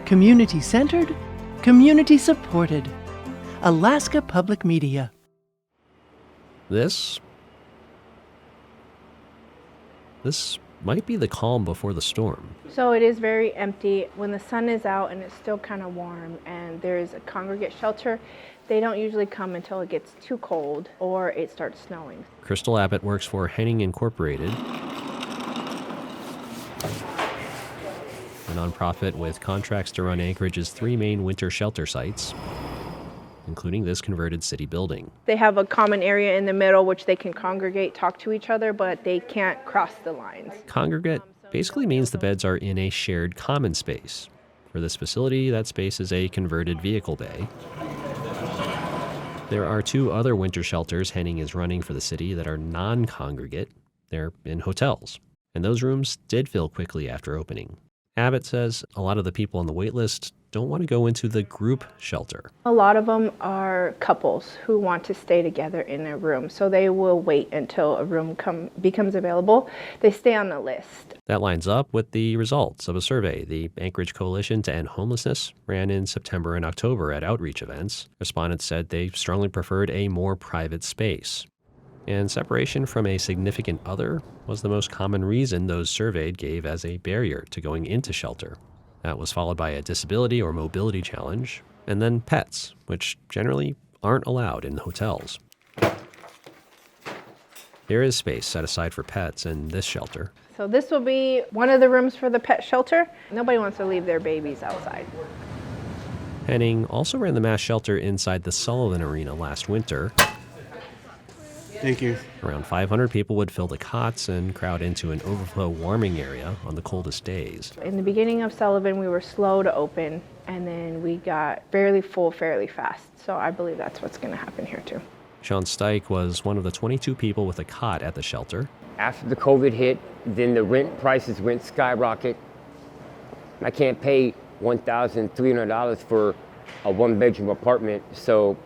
Community-centered, community-supported. Alaska Public Media. This might be the calm before the storm. So it is very empty. When the sun is out and it's still kind of warm and there is a congregate shelter, they don't usually come until it gets too cold or it starts snowing. Crystal Abbott works for Henning Incorporated, a nonprofit with contracts to run Anchorage's 3 main winter shelter sites, including this converted city building. They have a common area in the middle which they can congregate, talk to each other, but they can't cross the lines. Congregate basically means the beds are in a shared common space. For this facility, that space is a converted vehicle bay. There are 2 other winter shelters Henning is running for the city that are non-congregate. They're in hotels, and those rooms did fill quickly after opening. Abbott says a lot of the people on the waitlist don't want to go into the group shelter. A lot of them are couples who want to stay together in a room, so they will wait until a room becomes available. They stay on the list. That lines up with the results of a survey the Anchorage Coalition to End Homelessness ran in September and October at outreach events. Respondents said they strongly preferred a more private space. And separation from a significant other was the most common reason those surveyed gave as a barrier to going into shelter. That was followed by a disability or mobility challenge, and then pets, which generally aren't allowed in hotels. There is space set aside for pets in this shelter. So this will be one of the rooms for the pet shelter. Nobody wants to leave their babies outside. Henning also ran the mass shelter inside the Sullivan Arena last winter. Thank you. Around 500 people would fill the cots and crowd into an overflow warming area on the coldest days. In the beginning of Sullivan, we were slow to open, and then we got fairly full fairly fast. So I believe that's what's going to happen here too. Hsieh was one of the 22 people with a cot at the shelter. After the COVID hit, then the rent prices went skyrocket. I can't pay $1,300 for a 1-bedroom apartment, so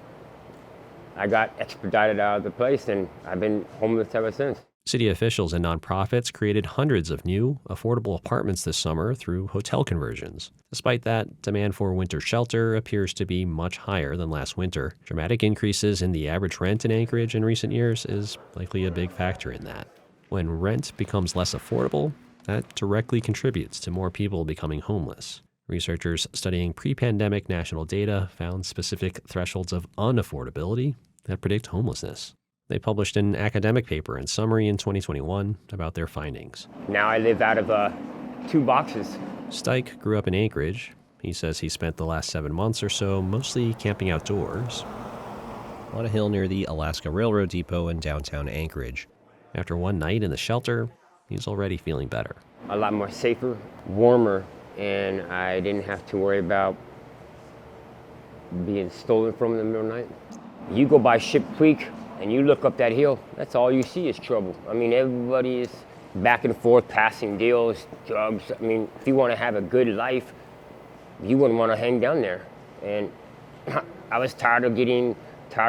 I got expedited out of the place, and I've been homeless ever since. City officials and nonprofits created hundreds of new, affordable apartments this summer through hotel conversions. Despite that, demand for winter shelter appears to be much higher than last winter. Dramatic increases in the average rent in Anchorage in recent years is likely a big factor in that. When rent becomes less affordable, that directly contributes to more people becoming homeless. Researchers studying pre-pandemic national data found specific thresholds of unaffordability that predict homelessness. They published an academic paper and summary in 2021 about their findings. Now I live out of 2 boxes. Hsieh grew up in Anchorage. He says he spent the last 7 months or so mostly camping outdoors on a hill near the Alaska Railroad Depot in downtown Anchorage. After one night in the shelter, he's already feeling better. A lot more safer, warmer, and I didn't have to worry about being stolen from in the middle of the night. You go by Ship Creek and you look up that hill, that's all you see is trouble. I mean, everybody is back and forth, passing deals, drugs. I mean, if you want to have a good life, you wouldn't want to hang down there. And I was tired of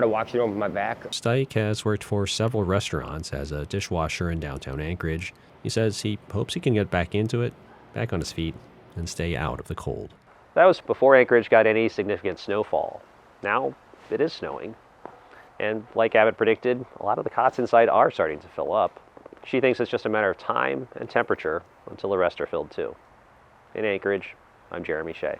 watching over my back. Hsieh has worked for several restaurants as a dishwasher in downtown Anchorage. He says he hopes he can get back into it, back on his feet, and stay out of the cold. That was before Anchorage got any significant snowfall. Now it is snowing. And like Abbott predicted, a lot of the cots inside are starting to fill up. She thinks it's just a matter of time and temperature until the rest are filled too. In Anchorage, I'm Jeremy Hsieh.